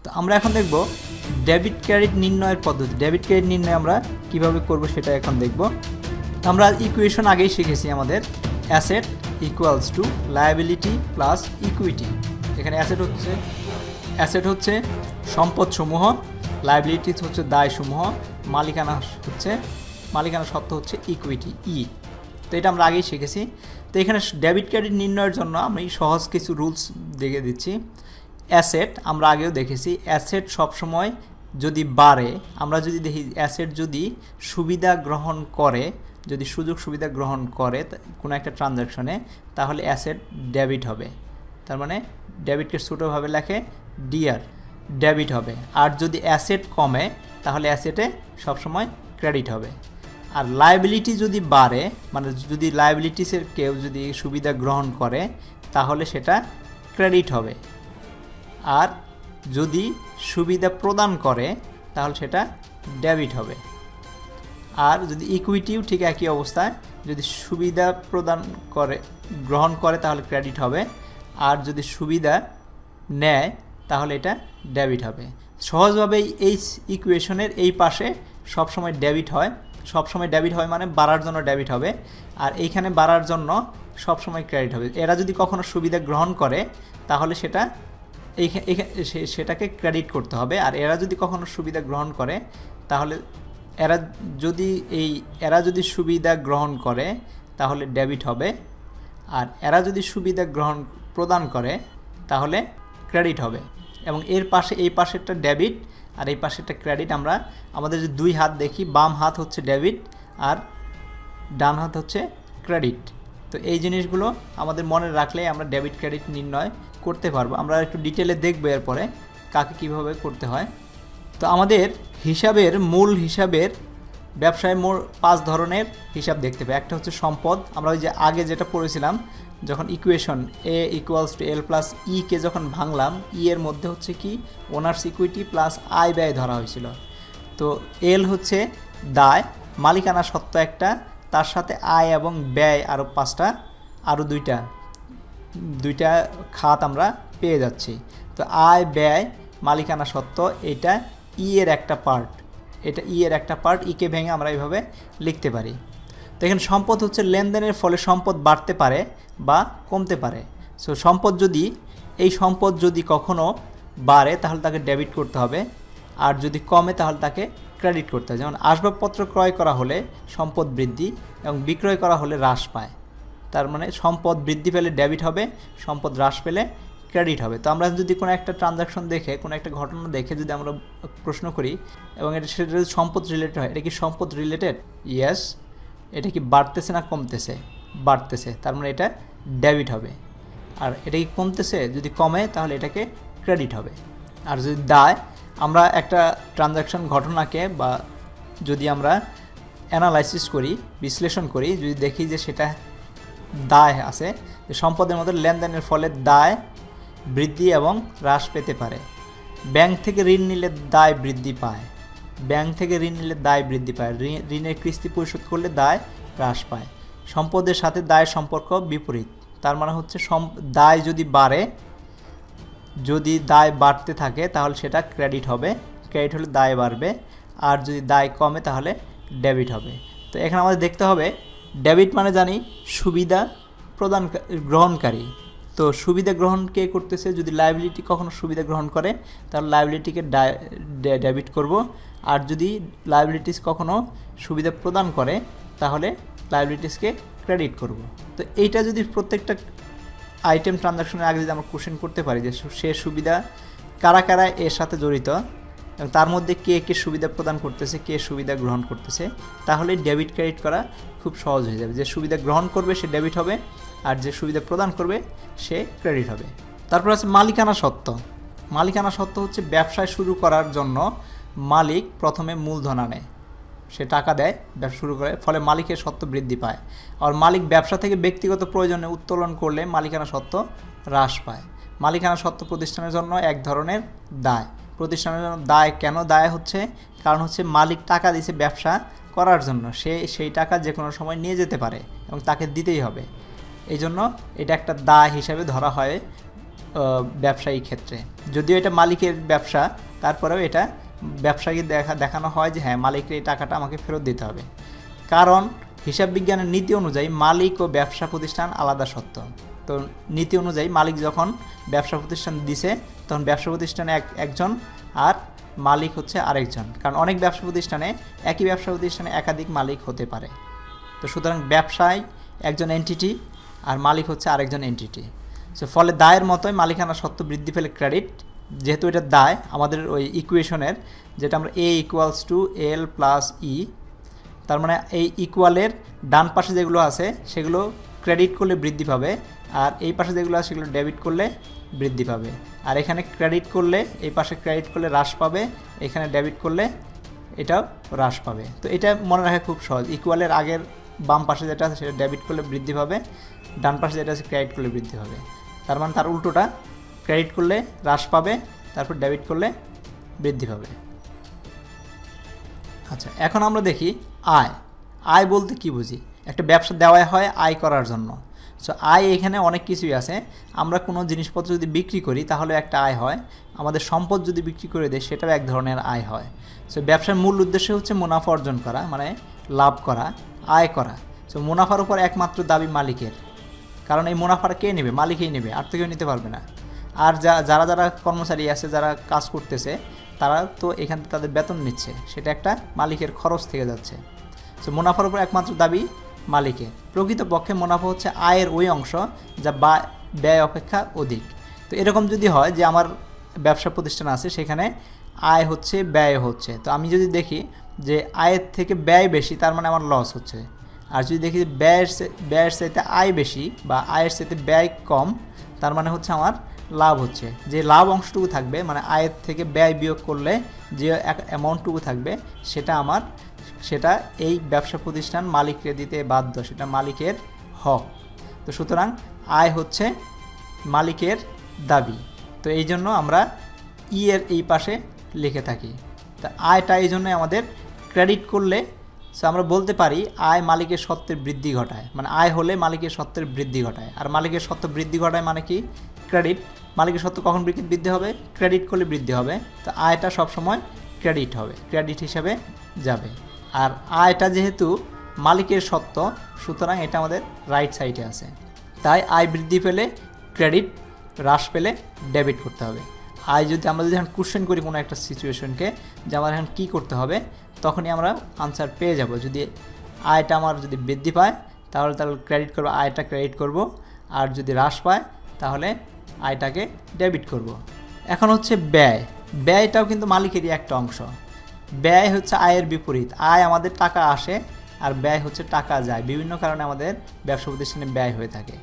তো আমরা এখন দেখব ডেবিট ক্রেডিট নির্ণয়ের পদ্ধতি। ডেবিট ক্রেডিট নির্ণয় আমরা কিভাবে করব সেটা এখন দেখব। আমরা ইকুয়েশন আগেই শিখেছি আমাদের asset equals to liability plus equity. এখানে অ্যাসেট হচ্ছে সম্পদসমূহ, লায়াবিলিটিস হচ্ছে দায়সমূহ, মালিকানা সত্ত্ব হচ্ছে ইকুইটি ই। তো এটা আমরা আগেই শিখেছি। তো এখানে ডেবিট ক্রেডিট নির্ণয়ের জন্য আমি সহজ কিছু রুলস দেখে দিচ্ছি। অ্যাসেট আমরা আগেও দেখেছি, অ্যাসেট সবসময় যদি বাড়ে, আমরা যদি দেখি অ্যাসেট যদি সুবিধা গ্রহণ করে, যদি সুযোগ সুবিধা গ্রহণ করে কোনো একটা ট্রানজ্যাকশনে, তাহলে অ্যাসেট ডেবিট হবে। তার মানে ডেবিটকে ছোটোভাবে লেখে ডিআর, ডেবিট হবে। আর যদি অ্যাসেট কমে তাহলে অ্যাসেটে সবসময় ক্রেডিট হবে। আর লায়াবিলিটি যদি বাড়ে, মানে যদি লায়াবিলিটিসের কেউ যদি সুবিধা গ্রহণ করে তাহলে সেটা ক্রেডিট হবে। আর যদি সুবিধা প্রদান করে তাহলে সেটা ডেবিট হবে। আর যদি ইকুইটিও ঠিক একই অবস্থায়, যদি সুবিধা গ্রহণ করে তাহলে ক্রেডিট হবে। আর যদি সুবিধা নেয় তাহলে এটা ডেবিট হবে। সহজভাবেই এই ইকুয়েশনের এই পাশে সবসময় ডেবিট হয়। সবসময় ডেবিট হয় মানে বাড়ার জন্য ডেবিট হবে, আর এইখানে বাড়ার জন্য সবসময় ক্রেডিট হবে। এরা যদি কখনো সুবিধা গ্রহণ করে তাহলে সেটাকে ক্রেডিট করতে হবে। আর এরা যদি কখনো সুবিধা গ্রহণ করে তাহলে এরা যদি সুবিধা গ্রহণ করে তাহলে ডেবিট হবে। আর এরা যদি সুবিধা প্রদান করে তাহলে ক্রেডিট হবে। এবং এই পাশেরটা ডেবিট আর এই পাশেরটা ক্রেডিট। আমরা আমাদের যে দুই হাত দেখি, বাম হাত হচ্ছে ডেবিট আর ডান হাত হচ্ছে ক্রেডিট। তো এই জিনিসগুলো আমাদের মনে রাখলে আমরা ডেবিট ক্রেডিট নির্ণয় করতে পারবো। আমরা একটু ডিটেলে দেখবো এরপরে কাকে কীভাবে করতে হয়। তো আমাদের মূল হিসাবের ব্যবসায় মোট 5 ধরনের হিসাব দেখতে পাই। একটা হচ্ছে সম্পদ। আমরা ওই যে আগে যেটা পড়েছিলাম, যখন ইকুয়েশন এ equals to L plus E কে যখন ভাঙলাম, ই এর মধ্যে হচ্ছে কি ওনার্স ইকুইটি প্লাস আয় ব্যয় ধরা হয়েছিল। তো এল হচ্ছে দায়, মালিকানা সত্ত্ব একটা, তার সাথে আয় এবং ব্যয় আরও দুইটা খাত আমরা পেয়ে যাচ্ছি। তো আয় ব্যয় মালিকানা সত্ত্ব এটা ই এর একটা পার্ট, ইকে ভেঙে আমরা এইভাবে লিখতে পারি। তো এখানে সম্পদ হচ্ছে লেনদেনের ফলে সম্পদ বাড়তে পারে বা কমতে পারে। সো এই সম্পদ যদি কখনো বাড়ে তাহলে তাকে ডেবিট করতে হবে, আর যদি কমে তাহলে তাকে ক্রেডিট করতে হবে। যেমন আসবাবপত্র ক্রয় করা হলে সম্পদ বৃদ্ধি এবং বিক্রয় করা হলে হ্রাস পায়। তার মানে সম্পদ বৃদ্ধি পেলে ডেবিট হবে, সম্পদ হ্রাস পেলে ক্রেডিট হবে। তো আমরা যদি কোনো একটা ট্রানজ্যাকশন দেখে, কোনো একটা ঘটনা দেখে যদি আমরা প্রশ্ন করি এবং সেটা যদি সম্পদ রিলেটেড হয়, এটা কি সম্পদ রিলেটেড? ইয়েস। এটা কি বাড়তেছে না কমতেছে? বাড়তেছে, তার মানে এটা ডেবিট হবে। আর এটা কি কমতেছে? যদি কমে তাহলে এটাকে ক্রেডিট হবে। আর যদি দায়, আমরা একটা ট্রানজ্যাকশন ঘটনাকে বা যদি আমরা অ্যানালাইসিস করি, বিশ্লেষণ করি, যদি দেখি যে সেটা দায় আছে, যে সম্পদের মধ্যে লেনদেনের ফলে দায় বৃদ্ধি এবং হ্রাস পেতে পারে। ব্যাংক থেকে ঋণ নিলে দায় বৃদ্ধি পায়, ঋণের কিস্তি পরিশোধ করলে দায় হ্রাস পায়। সম্পদের সাথে দায়ের সম্পর্ক বিপরীত। তার মানে হচ্ছে দায় যদি বাড়ে, যদি দায় বাড়তে থাকে তাহলে সেটা ক্রেডিট হবে, ক্রেডিট হলে দায় বাড়বে। আর যদি দায় কমে তাহলে ডেবিট হবে। তো এখানে আমাদের দেখতে হবে ডেবিট মানে জানি সুবিধা গ্রহণকারী। তো সুবিধা গ্রহণ কে করতেছে? যদি লায়াবিলিটি কখনো সুবিধা গ্রহণ করে তাহলে লায়াবিলিটিকে ডেবিট করব। আর যদি লায়াবিলিটিস কখনো সুবিধা প্রদান করে তাহলে লায়াবিলিটিসকে ক্রেডিট করব। তো এইটা যদি প্রত্যেকটা আইটেম ট্রানজ্যাকশনের আগে যদি আমরা কোশ্চেন করতে পারি যে সে সুবিধা কারা এর সাথে জড়িত এবং তার মধ্যে কে সুবিধা প্রদান করতেছে, কে সুবিধা গ্রহণ করতেছে, তাহলে ডেবিট ক্রেডিট করা খুব সহজ হয়ে যাবে। যে সুবিধা গ্রহণ করবে সে ডেবিট হবে, আর যে সুবিধা প্রদান করবে সে ক্রেডিট হবে। তারপর আছে মালিকানা সত্ত্ব। মালিকানা সত্ত্ব হচ্ছে ব্যবসায় শুরু করার জন্য মালিক প্রথমে মূলধন আনে, সে টাকা দেয়, ব্যবসা শুরু করে, ফলে মালিকের সত্ত্ব বৃদ্ধি পায়। আর মালিক ব্যবসা থেকে ব্যক্তিগত প্রয়োজনে উত্তোলন করলে মালিকানা সত্ত্ব হ্রাস পায়। মালিকানা সত্ত্ব প্রতিষ্ঠানের জন্য এক ধরনের দায়। প্রতিষ্ঠানের জন্য দায় কেন দায় হচ্ছে? কারণ হচ্ছে মালিক টাকা দিয়েছে ব্যবসা করার জন্য, সেই টাকা যে কোনো সময় নিয়ে যেতে পারে এবং তাকে দিতেই হবে। এই জন্য এটা একটা দায় হিসাবে ধরা হয় ব্যবসায়ী ক্ষেত্রে, যদিও এটা মালিকের ব্যবসা, তারপরেও এটা ব্যবসায়ীকে দেখানো হয় যে হ্যাঁ মালিকের এই টাকাটা আমাকে ফেরত দিতে হবে। কারণ হিসাব বিজ্ঞানের নীতি অনুযায়ী মালিক ও ব্যবসা প্রতিষ্ঠান আলাদা সত্ত্ব। তো নীতি অনুযায়ী মালিক যখন ব্যবসা প্রতিষ্ঠান দিছে তখন ব্যবসা প্রতিষ্ঠানে একজন আর মালিক হচ্ছে আরেকজন, কারণ অনেক ব্যবসা প্রতিষ্ঠানে একই ব্যবসা প্রতিষ্ঠানে একাধিক মালিক হতে পারে। তো সুতরাং ব্যবসায় একজন এন্টিটি আর মালিক হচ্ছে আরেকজন এন্টিটি। সো ফলে দায়ের মতোই মালিকানা সত্ত্ব বৃদ্ধি পেলে ক্রেডিট, যেহেতু এটা দায় আমাদের ওই ইকুয়েশনের যেটা আমরা A = L + E, তার মানে এই ইকুয়ালের ডান পাশে যেগুলো আছে সেগুলো ক্রেডিট করলে বৃদ্ধি পাবে, আর এই পাশে যেগুলো আছে সেগুলো ডেবিট করলে বৃদ্ধি পাবে। আর এখানে ক্রেডিট করলে এই পাশে ক্রেডিট করলে হ্রাস পাবে, এখানে ডেবিট করলে এটাও হ্রাস পাবে। তো এটা মনে রাখা খুব সহজ, ইকুয়ালের আগের বাম পাশে যেটা আছে সেটা ডেবিট করলে বৃদ্ধি পাবে, ডান পাশে যেটা আছে ক্রেডিট করলে বৃদ্ধি পাবে। তার মানে তার উল্টোটা, ক্রেডিট করলে হ্রাস পাবে, তারপর ডেবিট করলে বৃদ্ধি পাবে। আচ্ছা, এখন আমরা দেখি আয়। আয় বলতে কি বুঝি? একটা ব্যবসা দেওয়া হয় আয় করার জন্য। সো আয় এখানে অনেক কিছুই আছে। আমরা কোনো জিনিসপত্র যদি বিক্রি করি তাহলে একটা আয় হয়, আমাদের সম্পদ যদি বিক্রি করে দেয় সেটাও এক ধরনের আয় হয়। সো ব্যবসার মূল উদ্দেশ্য হচ্ছে মুনাফা অর্জন করা, মানে লাভ করা, আয় করা। সো মুনাফার উপর একমাত্র দাবি মালিকের, কারণ এই মুনাফাটা কে নেবে? মালিকই নেবে, আর তো কেউ নিতে পারবে না। আর যারা যারা কর্মচারী আছে, যারা কাজ করতেছে, তারা তো এখান থেকে তাদের বেতন নিচ্ছে, সেটা একটা মালিকের খরচ থেকে যাচ্ছে। সো মুনাফার উপর একমাত্র দাবি মালিকের। প্রকৃতপক্ষে মুনাফা হচ্ছে আয়ের ওই অংশ যা ব্যয় অপেক্ষা অধিক। তো এরকম যদি হয় যে আমার ব্যবসা প্রতিষ্ঠান আছে, সেখানে আয় হচ্ছে ব্যয় হচ্ছে, তো আমি যদি দেখি যে আয়ের থেকে ব্যয় বেশি, তার মানে আমার লস হচ্ছে। আর যদি দেখি যে ব্যয়ের চাইতে আয় বেশি বা আয়ের চাইতে ব্যয় কম, তার মানে হচ্ছে আমার লাভ হচ্ছে। যে লাভ অংশটুকু থাকবে, মানে আয়ের থেকে ব্যয় বিয়োগ করলে যে অ্যামাউন্টটুকু থাকবে, সেটা এই ব্যবসা প্রতিষ্ঠান মালিককে দিতে বাধ্য, সেটা মালিকের হক। তো সুতরাং আয় হচ্ছে মালিকের দাবি। তো এই জন্য আমরা এর এই পাশে লিখে থাকি। তা আয়টা এই জন্য আমাদের ক্রেডিট করলে আমরা বলতে পারি আয় মালিকের সত্ত্বের বৃদ্ধি ঘটায়, মানে আয় হলে মালিকের সত্ত্বের বৃদ্ধি ঘটায়। আর মালিকের সত্ত্ব বৃদ্ধি ঘটায় মানে কি? ক্রেডিট। মালিকের সত্ত্ব কখন বৃদ্ধি হবে? ক্রেডিট করলে বৃদ্ধি হবে। তো আয়টা সবসময় ক্রেডিট হবে, ক্রেডিট হিসাবে যাবে। আর আয়টা যেহেতু মালিকের সত্ত্ব, সুতরাং এটা আমাদের রাইট সাইডে আছে। তাই আয় বৃদ্ধি পেলে ক্রেডিট, হ্রাস পেলে ডেবিট করতে হবে। আয় যদি আমরা যদি এখন কোশ্চেন করি কোনো একটা সিচুয়েশনকে যে আমার এখন কী করতে হবে, তখনই আমরা আনসার পেয়ে যাব। যদি আয়টা আমার যদি বৃদ্ধি পায় তাহলে ক্রেডিট করব, আয়টা ক্রেডিট করব। আর যদি হ্রাস পায় তাহলে আয়টাকে ডেবিট করব। এখন হচ্ছে ব্যয়। ব্যয়টাও কিন্তু মালিকেরই একটা অংশ। ব্যয় হচ্ছে আয়ের বিপরীত। আয় আমাদের টাকা আসে আর ব্যয় হচ্ছে টাকা যায়। বিভিন্ন কারণে আমাদের ব্যবসা প্রতিষ্ঠানে ব্যয় হয়ে থাকে।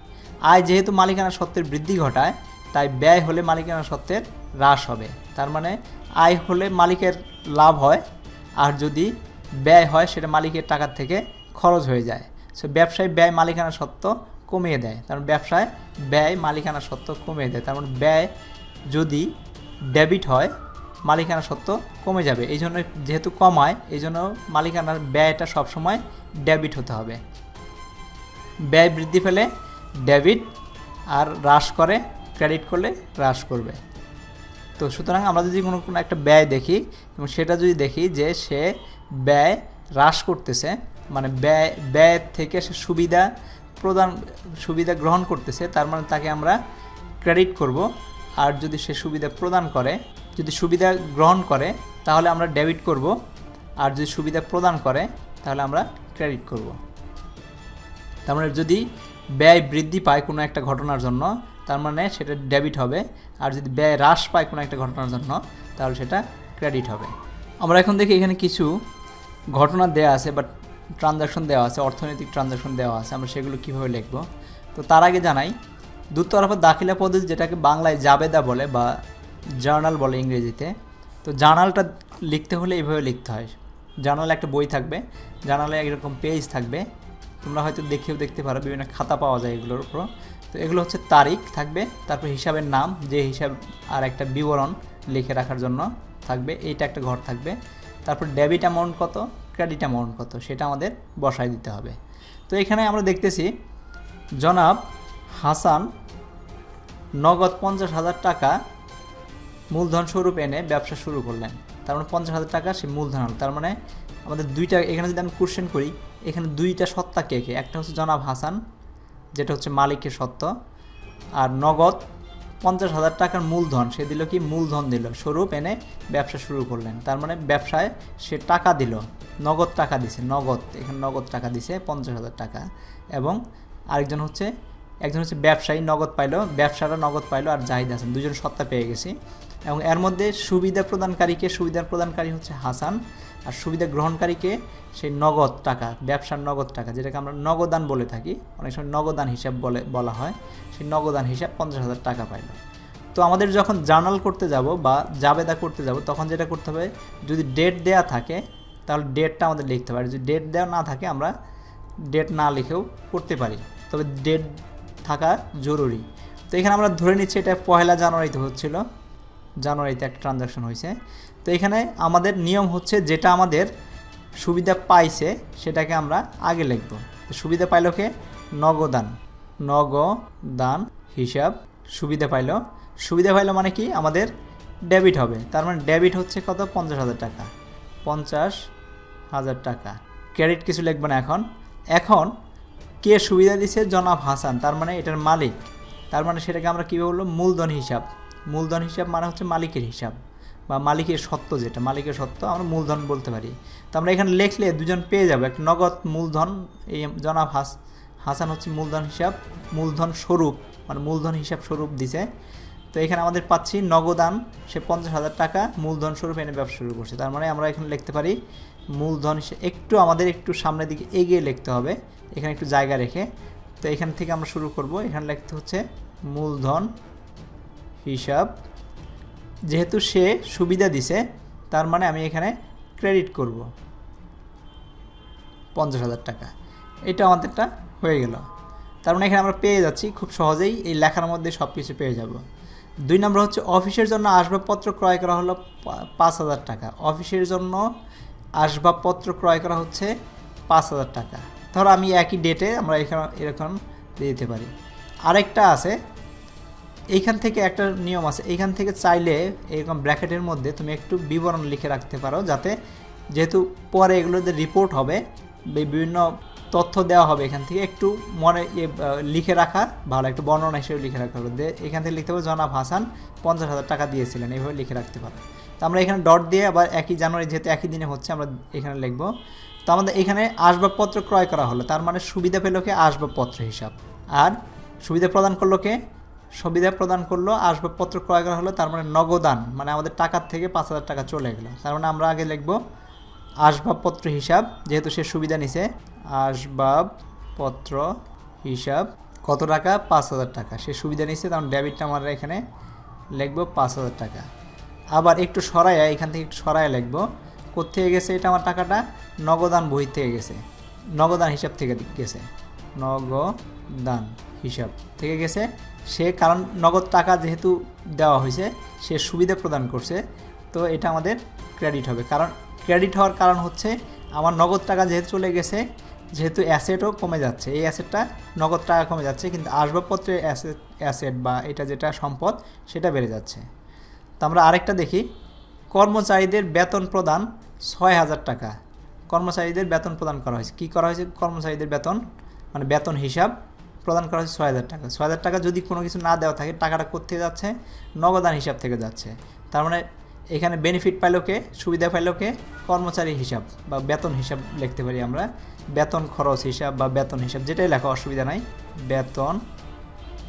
আয় যেহেতু মালিকানা সত্ত্বের বৃদ্ধি ঘটায়, তাই ব্যয় হলে মালিকানা সত্ত্বের হ্রাস হবে। তার মানে আয় হলে মালিকের লাভ হয়, আর যদি ব্যয় হয় সেটা মালিকের টাকার থেকে খরচ হয়ে যায়। সো ব্যবসায় ব্যয় মালিকানা সত্ত্ব কমিয়ে দেয়, কারণ ব্যবসায় ব্যয় মালিকানা সত্ত্ব কমিয়ে দেয়। তার মানে ব্যয় যদি ডেবিট হয় মালিকানা সত্ত্ব কমে যাবে। এই জন্য যেহেতু কমায়, এই জন্য মালিকানার ব্যয়টা সবসময় ডেবিট হতে হবে। ব্যয় বৃদ্ধি পেলে ডেবিট, আর হ্রাস করে ক্রেডিট করলে হ্রাস করবে। তো সুতরাং আমরা যদি কোনো একটা ব্যয় দেখি এবং সেটা যদি দেখি যে সে ব্যয় হ্রাস করতেছে, মানে ব্যয়ের থেকে সে সুবিধা গ্রহণ করতেছে, তার মানে তাকে আমরা ক্রেডিট করব। আর যদি সে সুবিধা গ্রহণ করে তাহলে আমরা ডেবিট করব, আর যদি সুবিধা প্রদান করে তাহলে আমরা ক্রেডিট করব। তার মানে যদি ব্যয় বৃদ্ধি পায় কোনো একটা ঘটনার জন্য, তার মানে সেটা ডেবিট হবে। আর যদি ব্যয় হ্রাস পায় কোনো একটা ঘটনার জন্য, তাহলে সেটা ক্রেডিট হবে। আমরা এখন দেখি এখানে কিছু ঘটনা দেওয়া আছে বা ট্রানজাকশন দেওয়া আছে, অর্থনৈতিক ট্রানজাকশন দেওয়া আছে। আমরা সেগুলো কীভাবে লিখব? তো তার আগে জানাই, দুতরফা দাখিলা পদ্ধতি, যেটাকে বাংলায় জাবেদা বলে বা জার্নাল বলে ইংরেজিতে। তো জার্নালটা লিখতে হলে এইভাবে লিখতে হয়। জার্নালে একটা বই থাকবে, জার্নালে একরকম পেজ থাকবে, তোমরা হয়তো দেখতে পারো, বিভিন্ন খাতা পাওয়া যায় এগুলোর উপর। তো এগুলো হচ্ছে তারিখ থাকবে, তারপর হিসাবের নাম, যে হিসাব, আর একটা বিবরণ লিখে রাখার জন্য থাকবে, এইটা একটা ঘর থাকবে। তারপর ডেবিট অ্যামাউন্ট কত, ক্রেডিট অ্যামাউন্ট কত, সেটা আমাদের বসায় দিতে হবে। তো এখানে আমরা দেখতেছি জনাব হাসান নগদ 50,000 টাকা মূলধন স্বরূপ এনে ব্যবসা শুরু করলেন। তার মানে 50,000 টাকা সে মূলধন হল। তার মানে আমাদের দুইটা, এখানে যদি আমি কোশ্চেন করি, এখানে দুইটা সত্তা কে কে, একটা হচ্ছে জনাব হাসান যেটা হচ্ছে মালিকের সত্ত্ব, আর নগদ 50,000 টাকার মূলধন সে দিল, কি মূলধন দিল স্বরূপ এনে ব্যবসা শুরু করলেন। তার মানে ব্যবসায় সে টাকা দিল, নগদ টাকা দিছে, নগদ, এখানে নগদ টাকা দিছে 50,000 টাকা। এবং একজন হচ্ছে ব্যবসায়ী নগদ পাইলো, ব্যবসাটা নগদ পাইলো, আর জাহিদ হাসান দুজন সত্তা পেয়ে গেছি। এবং এর মধ্যে সুবিধা প্রদানকারী হচ্ছে হাসান, আর সুবিধা গ্রহণকারীকে সেই নগদ টাকা, ব্যবসার নগদ টাকা যেটাকে আমরা নগদান বলে থাকি, অনেক সময় নগদান হিসাব বলা হয়, সেই নগদান হিসাব 50,000 টাকা পাইল। তো আমাদের যখন জার্নাল করতে যাব বা জাবেদা করতে যাব, তখন যেটা করতে হবে, যদি ডেট দেয়া থাকে তাহলে ডেটটা আমাদের লিখতে হবে, আর যদি ডেট দেওয়া না থাকে আমরা ডেট না লিখেও করতে পারি, তবে ডেট থাকা জরুরি। তো এখানে আমরা ধরে নিচ্ছি এটা 1 জানুয়ারিতে হচ্ছিল, জানুয়ারিতে একটা ট্রানজাকশন হয়েছে। তো এখানে আমাদের নিয়ম হচ্ছে যেটা আমাদের সুবিধা পাইছে সেটাকে আমরা আগে লিখব। তো সুবিধা পাইলো কে? নগদান হিসাব সুবিধা পাইলো মানে কি আমাদের ডেবিট হবে। তার মানে ডেবিট হচ্ছে কত? 50,000 টাকা, 50,000 টাকা। ক্রেডিট কিছু লিখব না। এখন কে সুবিধা দিছে? জনাব হাসান, তার মানে এটার মালিক। তার মানে সেটাকে আমরা কীভাবে বলবো? মূলধন হিসাব মানে হচ্ছে মালিকের হিসাব বা মালিকের সত্ত্ব, যেটা মালিকের সত্ত্ব আমরা মূলধন বলতে পারি। তো আমরা এখানে লিখলে দুজন পেয়ে যাবো, একটা নগদ মূলধন, এই জনাব হাসান হচ্ছে মূলধন স্বরূপ, মানে মূলধন হিসাব স্বরূপ দিছে। তো এখানে আমাদের পাচ্ছি নগদান, সে 50,000 টাকা মূলধন স্বরূপ এনে ব্যবসা শুরু করছে। তার মানে আমরা এখানে লিখতে পারি মূলধন হিসাব, আমাদের একটু সামনের দিকে এগিয়ে লিখতে হবে, এখানে একটু জায়গা রেখে। তো এখান থেকে আমরা শুরু করব, এখানে লিখতে হচ্ছে মূলধন হিসাব, যেহেতু সে সুবিধা দিছে তার মানে আমি এখানে ক্রেডিট করব 50,000 টাকা। এটা আমাদেরটা হয়ে গেল। তার মানে এখানে আমরা পেয়ে যাচ্ছি খুব সহজেই, এই লেখার মধ্যে সব কিছু পেয়ে যাব। 2 নম্বর হচ্ছে অফিসের জন্য আসবাবপত্র ক্রয় করা হলো 5,000 টাকা। অফিসের জন্য আসবাবপত্র ক্রয় করা হচ্ছে 5,000 টাকা। ধরো আমি একই ডেটে আমরা এরকম দিতে পারি। আরেকটা আছে, এইখান থেকে একটা নিয়ম আছে, এইখান থেকে চাইলে এরকম ব্র্যাকেটের মধ্যে তুমি একটু বিবরণ লিখে রাখতে পারো, যাতে যেহেতু পরে এগুলোতে রিপোর্ট হবে, বিভিন্ন তথ্য দেওয়া হবে, এখান থেকে একটু মনে লিখে রাখা ভালো, একটু বর্ণনা হিসেবে লিখে রাখতে হবে। এখান থেকে লিখতে হবে জনাব হাসান 50,000 টাকা দিয়েছিলেন, এইভাবে লিখে রাখতে পারো। তো আমরা এখানে ডট দিয়ে আবার 1 জানুয়ারি যেহেতু একই দিনে হচ্ছে আমরা এখানে লিখব। তো আমাদের এখানে আসবাবপত্র ক্রয় করা হলো, তার মানে সুবিধা পেল কে? আসবাবপত্র হিসাব। আর সুবিধা প্রদান করলো আসবাবপত্র ক্রয় করা হলো, তার মানে নগদান, মানে আমাদের টাকার থেকে 5,000 টাকা চলে গেল। তার মানে আমরা আগে লিখব আসবাবপত্র হিসাব, যেহেতু সে সুবিধা নিছে, আসবাবপত্র হিসাব কত টাকা? 5,000 টাকা। সে সুবিধা নিছে, তখন ডেবিটটা আমরা এখানে লিখব 5,000 টাকা। আবার একটু সরাইয়া, এখান থেকে একটু সরাইয়া লিখব, কোথেকে গেছে এটা? আমার টাকাটা নগদান বই থেকে গেছে, নগদান হিসাব থেকে গেছে, নগদান হিসাব থেকে গেছে। সে কারণ নগদ টাকা যেহেতু দেওয়া হয়েছে, সে সুবিধা প্রদান করছে, তো এটা আমাদের ক্রেডিট হবে। কারণ ক্রেডিট হওয়ার কারণ হচ্ছে আমার নগদ টাকা যেহেতু চলে গেছে, যেহেতু অ্যাসেটও কমে যাচ্ছে, এই অ্যাসেটটা নগদ টাকা কমে যাচ্ছে, কিন্তু আসবাবপত্রের অ্যাসেট বা এটা যেটা সম্পদ সেটা বেড়ে যাচ্ছে। তো আমরা আরেকটা দেখি, কর্মচারীদের বেতন প্রদান 6,000 টাকা। কর্মচারীদের বেতন প্রদান করা হয়েছে। কী করা হয়েছে? কর্মচারীদের বেতন, মানে বেতন হিসাব প্রদান করা হয়েছে 6,000 টাকা। 6,000 টাকা যদি কোনো কিছু না দেওয়া থাকে, টাকাটা কোথেকে যাচ্ছে? নগদান হিসাব থেকে যাচ্ছে। তার মানে এখানে বেনিফিট পাইলো কে? সুবিধা পাইলো কে? কর্মচারী হিসাব বা বেতন হিসাব লিখতে পারি আমরা, বেতন খরচ হিসাব বা বেতন হিসাব, যেটাই লেখা অসুবিধা নাই, বেতন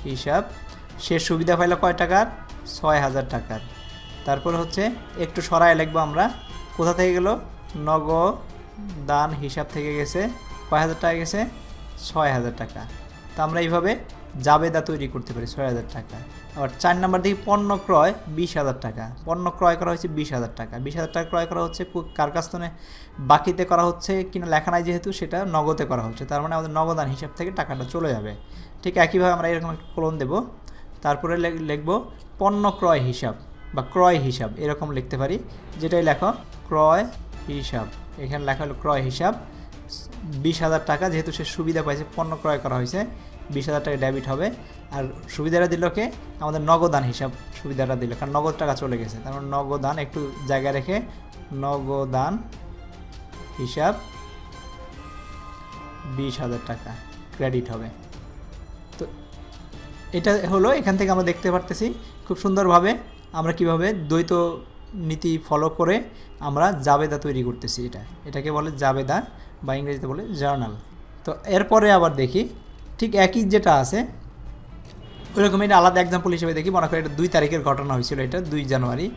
হিসাব। সে সুবিধা পাইলো কয় টাকার? 6,000 টাকার। তারপর হচ্ছে একটু সরায় লিখবো আমরা, কোথা থেকে গেল? নগদান হিসাব থেকে গেছে, কয় হাজার টাকা গেছে? 6,000 টাকা। তো আমরা এইভাবে জাবেদা তৈরি করতে পারি 6,000 টাকা। আবার 4 নম্বর দিকে পণ্য ক্রয় 20,000 টাকা। পণ্য ক্রয় করা হয়েছে 20,000 টাকা। 20,000 টাকা ক্রয় করা হচ্ছে, কার কাছ থেকে? বাকিতে করা হচ্ছে কিনা লেখা নাই যেহেতু, সেটা নগদে করা হচ্ছে, তার মানে আমাদের নগদান হিসাব থেকে টাকাটা চলে যাবে। ঠিক একইভাবে আমরা এরকম একটা কলম দেব, তারপরে লিখব পণ্য ক্রয় হিসাব বা ক্রয় হিসাব, এরকম লিখতে পারি, যেটাই লেখো ক্রয় হিসাব। এখানে লেখা হলো ক্রয় হিসাব 20,000 টাকা, যেহেতু সে সুবিধা পাইছে, পণ্য ক্রয় করা হয়েছে, 20,000 টাকা ডেবিট হবে। আর সুবিধাটা দিল কে আমাদের নগদান হিসাব সুবিধাটা দিল, কারণ নগদ টাকা চলে গেছে। তার মানে নগদান একটু জায়গা রেখে নগদান হিসাব 20,000 টাকা ক্রেডিট হবে। তো এটা হলো, এখান থেকে আমরা দেখতে পারতেছি খুব সুন্দরভাবে আমরা কিভাবে দ্বৈত নীতি ফলো করে আমরা জাবেদা তৈরি করতেছি। এটাকে বলে জাবেদা বা ইংরেজিতে বলে জার্নাল। তো এরপরে আবার দেখি ঠিক একই যেটা আছে ওইরকম এটা আলাদা এক্সাম্পল হিসেবে দেখি। মনে করি এটা 2 তারিখের ঘটনা হয়েছিল, এটা 2 জানুয়ারি,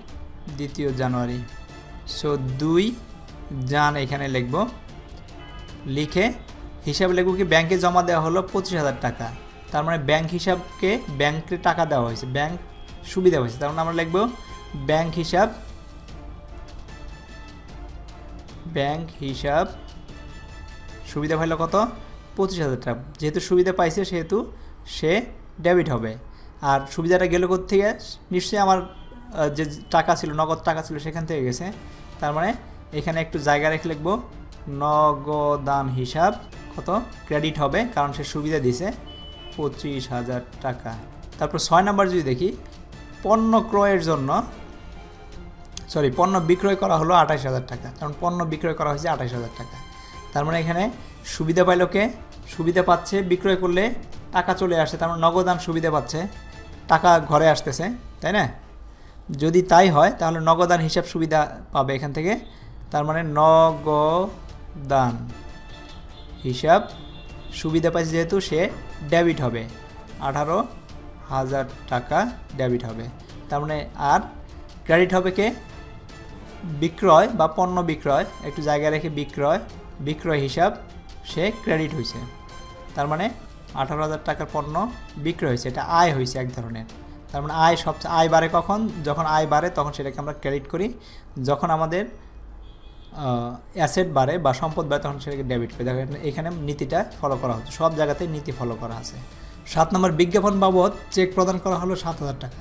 2 জানুয়ারি। সো 2 জান এখানে লিখব, লিখে হিসাব লিখব কি ব্যাংকে জমা দেওয়া হলো 25,000 টাকা। তার মানে ব্যাংক হিসাবকে ব্যাংকে টাকা দেওয়া হয়েছে, ব্যাংক সুবিধা হয়েছে। তার মানে আমরা লিখব ব্যাংক হিসাব সুবিধা পাইল কত 25,000 টাকা। যেহেতু সুবিধা পাইছে সেহেতু সে ডেবিট হবে। আর সুবিধাটা গেল কোত্থেকে, নিশ্চয়ই আমার যে টাকা ছিল নগদ টাকা ছিল সেখান থেকে গেছে। তার মানে এখানে একটু জায়গা রেখে লিখব নগদান হিসাব কত ক্রেডিট হবে, কারণ সে সুবিধা দিছে 25,000 টাকা। তারপর 6 নাম্বার যদি দেখি পণ্য ক্রয়ের জন্য পণ্য বিক্রয় করা হলো 28,000 টাকা। কারণ পণ্য বিক্রয় করা হয়েছে 28,000 টাকা। তার মানে এখানে সুবিধা পাইল কে, সুবিধা পাচ্ছে বিক্রয় করলে টাকা চলে আসে, তার মানে নগদান সুবিধা পাচ্ছে, টাকা ঘরে আসতেছে, তাই না? যদি তাই হয় তাহলে নগদান হিসাব সুবিধা পাবে এখান থেকে। তার মানে নগদান হিসাব সুবিধা পাইছে যেহেতু সে ডেবিট হবে, 18,000 টাকা ডেবিট হবে। তার মানে আর ক্রেডিট হবে কে, বিক্রয় বা পণ্য বিক্রয়, একটু জায়গা রেখে বিক্রয় হিসাব সে ক্রেডিট হয়েছে। তার মানে 18,000 টাকার পণ্য বিক্রয় হয়েছে, এটা আয় হয়েছে এক ধরনের। তার মানে আয় বাড়ে কখন, যখন আয় বাড়ে তখন সেটাকে আমরা ক্রেডিট করি, যখন আমাদের অ্যাসেট বাড়ে বা সম্পদ বাড়ে তখন সেটাকে ডেবিট করি। দেখো এখানে নীতিটা ফলো করা হচ্ছে, সব জায়গাতেই নীতি ফলো করা আছে। 7 নম্বর বিজ্ঞাপন বাবদ চেক প্রদান করা হলো 7,000 টাকা।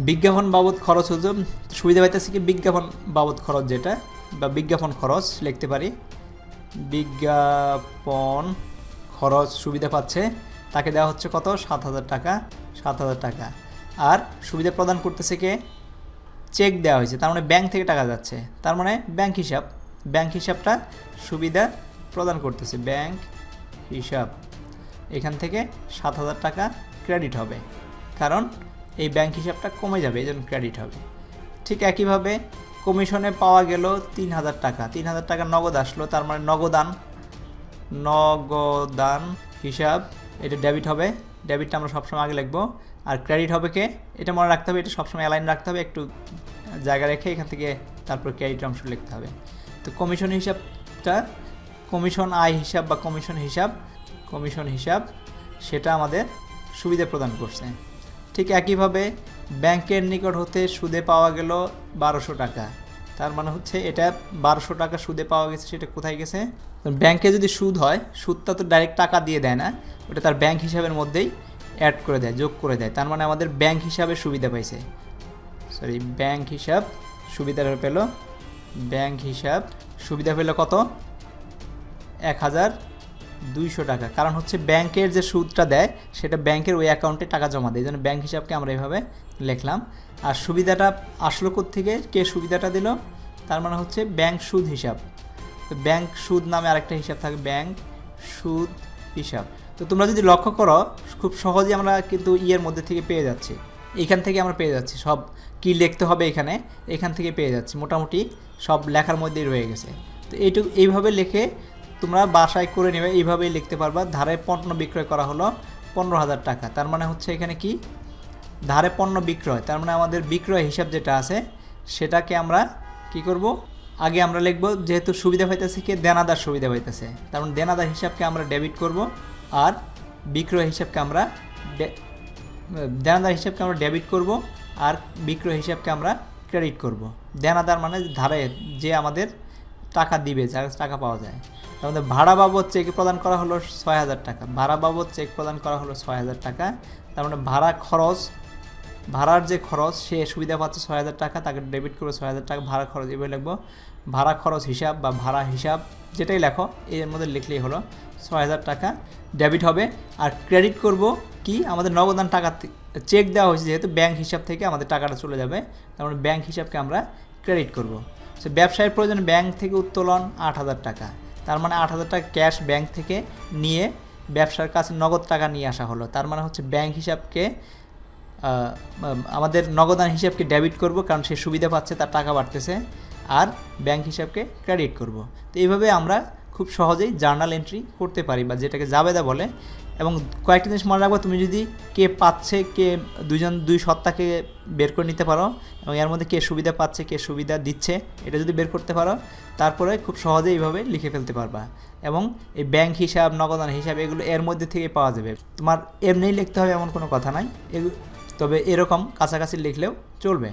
বিজ্ঞাপন বাবদ খরচ হচ্ছে সুবিধা পাইতেছে কি বিজ্ঞাপন বাবদ খরচ যেটা, বা বিজ্ঞাপন খরচ লিখতে পারি, বিজ্ঞাপন খরচ সুবিধা পাচ্ছে, তাকে দেওয়া হচ্ছে কত 7,000 টাকা, 7,000 টাকা। আর সুবিধা প্রদান করতেছে কে, চেক দেওয়া হয়েছে, তার মানে ব্যাংক থেকে টাকা যাচ্ছে, তার মানে ব্যাংক হিসাবটা সুবিধা প্রদান করতেছে, ব্যাংক হিসাব এখান থেকে 7,000 টাকা ক্রেডিট হবে, কারণ এই ব্যাংক হিসাবটা কমে যাবে, এই জন্য ক্রেডিট হবে। ঠিক একইভাবে কমিশনে পাওয়া গেল 3,000 টাকা, 3,000 টাকা নগদ আসলো, তার মানে নগদান হিসাব এটা ডেবিট হবে, ডেবিটটা আমরা সবসময় আগে লিখবো। আর ক্রেডিট হবে কে, এটা মনে রাখতে হবে, এটা সবসময় অ্যালাইন রাখতে হবে, একটু জায়গা রেখে এখান থেকে তারপর ক্রেডিট অংশ লিখতে হবে। তো কমিশন হিসাবটা কমিশন আয় হিসাব বা কমিশন হিসাব সেটা আমাদের সুবিধা প্রদান করছে। ঠিক একইভাবে ব্যাংকের নিকট হতে সুদে পাওয়া গেল 1200 টাকা, তার মানে হচ্ছে এটা 1200 টাকা সুদে পাওয়া গেছে, সেটা কোথায় গেছে, ব্যাংকে যদি সুদ হয় সুদটা তো ডাইরেক্ট টাকা দিয়ে দেয় না, ওটা তার ব্যাংক হিসাবের মধ্যেই অ্যাড করে দেয়, যোগ করে দেয়। তার মানে আমাদের ব্যাংক হিসাবে সুবিধা পাইছে, ব্যাংক হিসাব সুবিধাটা পেল, ব্যাংক হিসাব সুবিধা পেল কত 1,200 টাকা। কারণ হচ্ছে ব্যাংকের যে সুদটা দেয় সেটা ব্যাংকের ওই অ্যাকাউন্টে টাকা জমা দেয়, এই জন্য ব্যাংক হিসাবকে আমরা এইভাবে লিখলাম। আর সুবিধাটা আসলো কোত্থেকে, কে সুবিধাটা দিল, তার মানে হচ্ছে ব্যাংক সুদ হিসাব। তো ব্যাংক সুদ নামে আরেকটা হিসাব থাকে, ব্যাংক সুদ হিসাব। তো তোমরা যদি লক্ষ্য করো খুব সহজেই আমরা কিন্তু ইয়ের মধ্যে থেকে পেয়ে যাচ্ছি, এইখান থেকে আমরা পেয়ে যাচ্ছি, সব কি লিখতে হবে এখান থেকে পেয়ে যাচ্ছি, মোটামুটি সব লেখার মধ্যেই রয়ে গেছে। তো এইভাবে লিখে তোমরা বাসায় করে নেবে, এইভাবেই লিখতে পারবা। ধারে পণ্য বিক্রয় করা হলো 15,000 টাকা, তার মানে হচ্ছে এখানে কি ধারে পণ্য বিক্রয়, তার মানে আমাদের বিক্রয় হিসাব যেটা আছে সেটাকে আমরা কি করব, আগে আমরা লিখব, যেহেতু সুবিধা পাইতেছে কি দেনাদার সুবিধা পাইতেছে, তার মানে দেনাদার হিসাবকে আমরা ডেবিট করব, আর বিক্রয় হিসাবকে আমরা দেনাদার হিসাবকে আমরা ডেবিট করব, আর বিক্রয় হিসাবকে আমরা ক্রেডিট করব। দেনাদার মানে ধারে যে আমাদের টাকা দিবে, যার টাকা পাওয়া যায়। আমাদের ভাড়া বাবদ চেক প্রদান করা হলো 6,000 টাকা, ভাড়া বাবদ চেক প্রদান করা হলো 6,000 টাকা। তার মানে ভাড়ার যে খরচ সে সুবিধা পাচ্ছে 6,000 টাকা, তাকে ডেবিট করবো 6,000 টাকা ভাড়া খরচ, এভাবে লিখবো ভাড়া খরচ হিসাব বা ভাড়া হিসাব যেটাই লেখো এর মধ্যে লিখলেই হলো 6,000 টাকা ডেবিট হবে। আর ক্রেডিট করব কি আমাদের নগদান টাকা চেক দেওয়া হয়েছে যেহেতু ব্যাংক হিসাব থেকে আমাদের টাকাটা চলে যাবে, তার মানে ব্যাংক হিসাবকে আমরা ক্রেডিট করব। সো ব্যবসায়ের প্রয়োজনে ব্যাংক থেকে উত্তোলন 8,000 টাকা, তার মানে 8,000 টাকা ক্যাশ ব্যাংক থেকে নিয়ে ব্যবসার কাছে নগদ টাকা নিয়ে আসা হলো। তার মানে হচ্ছে ব্যাংক হিসাবকে আমাদের নগদান হিসাবকে ডেবিট করব, কারণ সে সুবিধা পাচ্ছে, তার টাকা বাড়তেছে, আর ব্যাংক হিসাবকে ক্রেডিট করব। তো এইভাবে আমরা খুব সহজেই জার্নাল এন্ট্রি করতে পারি, বা যেটাকে জাবেদা বলে। এবং কয়েকটা জিনিস মনে রাখবো, তুমি যদি কে পাচ্ছে, কে দুই সত্তাকে বের করে নিতে পারো, এবং এর মধ্যে কে সুবিধা পাচ্ছে, কে সুবিধা দিচ্ছে, এটা যদি বের করতে পারো, তারপরে খুব সহজে এইভাবে লিখে ফেলতে পারবা। এবং এই ব্যাংক হিসাব, নগদান হিসাব, এগুলো এর মধ্যে থেকে পাওয়া যাবে। তোমার এমনিই লিখতে হবে এমন কোনো কথা নাই, তবে এরকম কাছাকাছি লিখলেও চলবে।